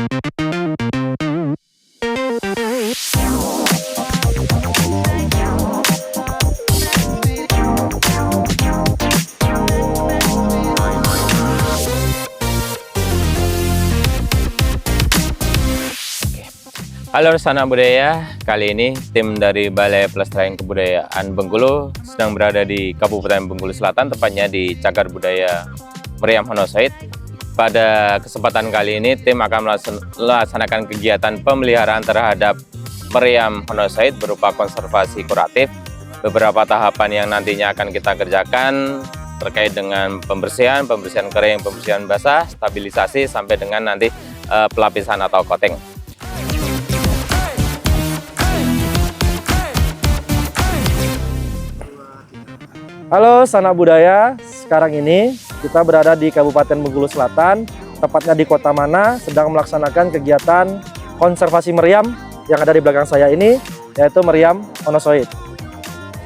Halo sanak budaya, kali ini tim dari Balai Pelestarian Kebudayaan Bengkulu sedang berada di Kabupaten Bengkulu Selatan, tepatnya di Cagar Budaya Meriam Honosoid. Pada kesempatan kali ini tim akan melaksanakan kegiatan pemeliharaan terhadap Meriam Honosoid berupa konservasi kuratif. Beberapa tahapan yang nantinya akan kita kerjakan terkait dengan pembersihan kering, pembersihan basah, stabilisasi, sampai dengan nanti pelapisan atau coating. Halo sanak budaya, sekarang ini kita berada di Kabupaten Bengkulu Selatan, tepatnya di Kota Mana, sedang melaksanakan kegiatan konservasi meriam yang ada di belakang saya ini, yaitu Meriam Honosoid.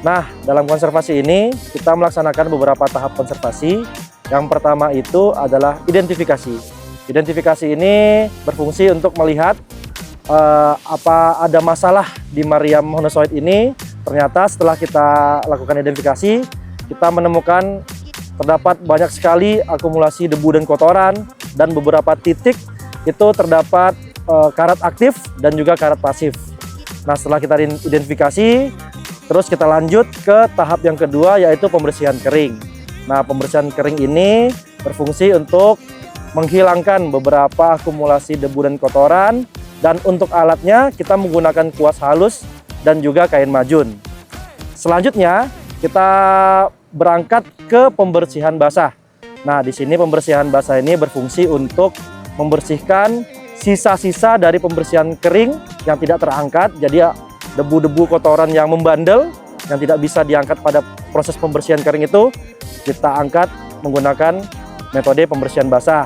Nah, dalam konservasi ini kita melaksanakan beberapa tahap konservasi. Yang pertama itu adalah identifikasi. Identifikasi ini berfungsi untuk melihat apa ada masalah di Meriam Honosoid ini. Ternyata setelah kita lakukan identifikasi, kita menemukan terdapat banyak sekali akumulasi debu dan kotoran, dan beberapa titik itu terdapat karat aktif dan juga karat pasif. Nah, setelah kita identifikasi, terus kita lanjut ke tahap yang kedua, yaitu pembersihan kering. Nah, pembersihan kering ini berfungsi untuk menghilangkan beberapa akumulasi debu dan kotoran, dan untuk alatnya kita menggunakan kuas halus dan juga kain majun. Selanjutnya kita berangkat ke pembersihan basah. Nah, di sini pembersihan basah ini berfungsi untuk membersihkan sisa-sisa dari pembersihan kering yang tidak terangkat. Jadi debu-debu kotoran yang membandel yang tidak bisa diangkat pada proses pembersihan kering itu kita angkat menggunakan metode pembersihan basah.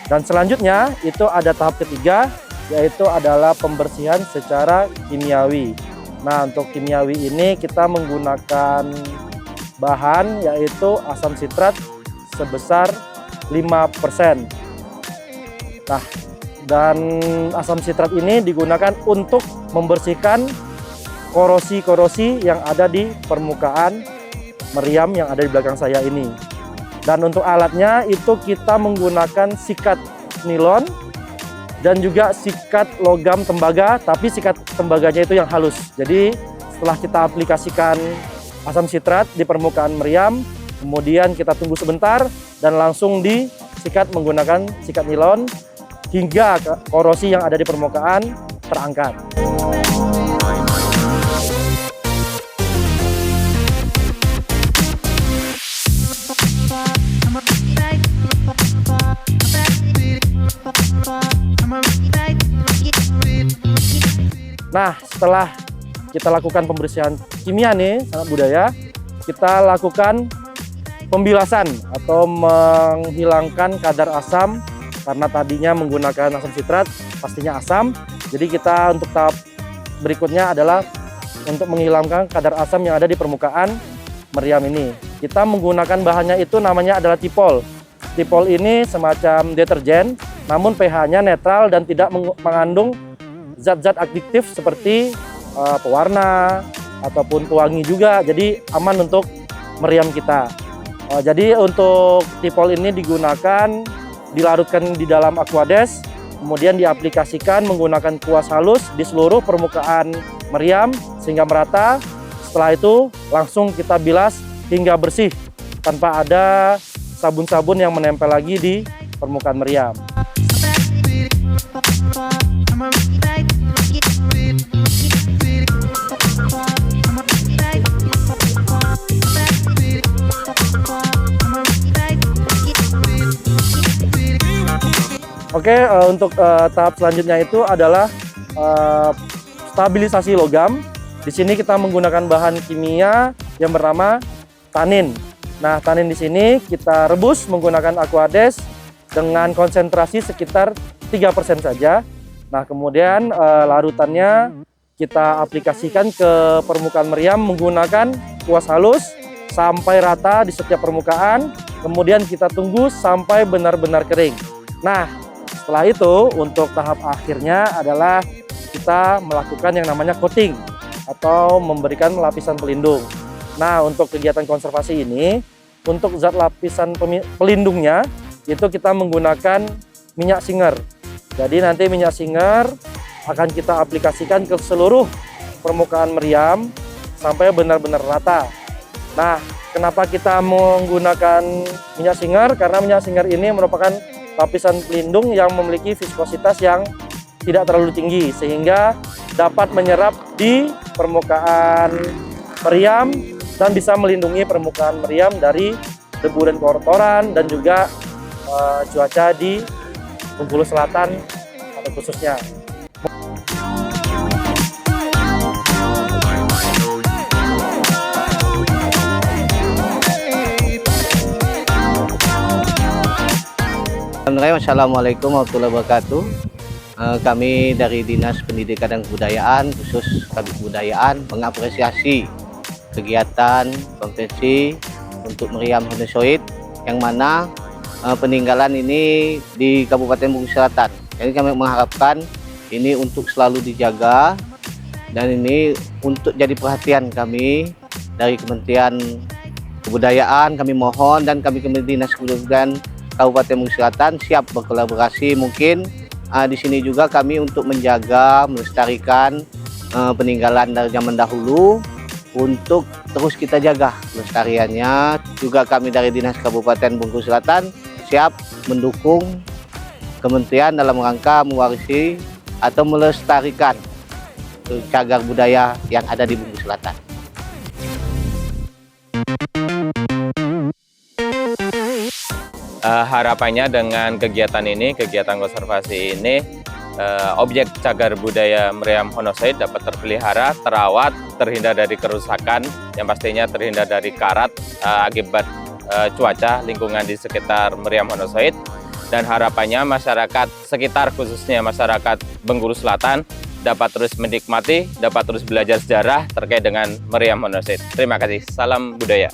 Dan selanjutnya itu ada tahap ketiga, yaitu adalah pembersihan secara kimiawi. Nah, untuk kimiawi ini kita menggunakan bahan yaitu asam sitrat sebesar 5%. Nah, dan asam sitrat ini digunakan untuk membersihkan korosi-korosi yang ada di permukaan meriam yang ada di belakang saya ini. Dan untuk alatnya itu kita menggunakan sikat nilon dan juga sikat logam tembaga, tapi sikat tembaganya itu yang halus. Jadi setelah kita aplikasikan asam sitrat di permukaan meriam, kemudian kita tunggu sebentar dan langsung disikat menggunakan sikat nilon hingga korosi yang ada di permukaan terangkat. Nah, setelah kita lakukan pembersihan kimia nih, sanak budaya, kita lakukan pembilasan atau menghilangkan kadar asam, karena tadinya menggunakan asam sitrat, pastinya asam. Jadi kita untuk tahap berikutnya adalah untuk menghilangkan kadar asam yang ada di permukaan meriam ini. Kita menggunakan bahannya itu namanya adalah tipol. Tipol ini semacam deterjen, namun pH-nya netral dan tidak mengandung zat-zat aktif seperti pewarna ataupun pewangi juga, jadi aman untuk meriam kita. Jadi untuk tipol ini digunakan, dilarutkan di dalam aquades, kemudian diaplikasikan menggunakan kuas halus di seluruh permukaan meriam sehingga merata. Setelah itu langsung kita bilas hingga bersih tanpa ada sabun-sabun yang menempel lagi di permukaan meriam. Oke, untuk tahap selanjutnya itu adalah stabilisasi logam. Di sini kita menggunakan bahan kimia yang bernama tanin. Nah, tanin di sini kita rebus menggunakan aquades dengan konsentrasi sekitar 3% saja. Nah, kemudian larutannya kita aplikasikan ke permukaan meriam menggunakan kuas halus sampai rata di setiap permukaan. Kemudian kita tunggu sampai benar-benar kering. Nah, setelah itu untuk tahap akhirnya adalah kita melakukan yang namanya coating atau memberikan lapisan pelindung. Nah, untuk kegiatan konservasi ini, untuk zat lapisan pelindungnya itu kita menggunakan minyak singer. Jadi nanti minyak singer akan kita aplikasikan ke seluruh permukaan meriam sampai benar-benar rata. Nah, kenapa kita menggunakan minyak singer? Karena minyak singer ini merupakan lapisan pelindung yang memiliki viskositas yang tidak terlalu tinggi sehingga dapat menyerap di permukaan meriam dan bisa melindungi permukaan meriam dari debu dan kotoran dan juga cuaca di Bengkulu Selatan atau khususnya. Assalamualaikum warahmatullahi wabarakatuh. Kami dari Dinas Pendidikan dan Kebudayaan, khusus Kabit Kebudayaan, mengapresiasi kegiatan konvensi untuk meriam Honesoid yang mana peninggalan ini di Kabupaten Bengkulu Selatan. Jadi kami mengharapkan ini untuk selalu dijaga dan ini untuk jadi perhatian kami dari Kementerian Kebudayaan. Kami mohon dan kami Dinas Kebudayaan Kabupaten Bengkulu Selatan siap berkolaborasi mungkin di sini juga kami untuk menjaga, melestarikan peninggalan dari zaman dahulu untuk terus kita jaga pelestariannya. Juga kami dari Dinas Kabupaten Bengkulu Selatan siap mendukung kementerian dalam rangka mewarisi atau melestarikan cagar budaya yang ada di Bengkulu Selatan. Harapannya dengan kegiatan ini, kegiatan konservasi ini, objek cagar budaya meriam Honesoid dapat terpelihara, terawat, terhindar dari kerusakan, yang pastinya terhindar dari karat akibat cuaca lingkungan di sekitar meriam Honesoid. Dan harapannya masyarakat sekitar, khususnya masyarakat Bengkulu Selatan, dapat terus menikmati, dapat terus belajar sejarah terkait dengan meriam Honesoid. Terima kasih. Salam budaya.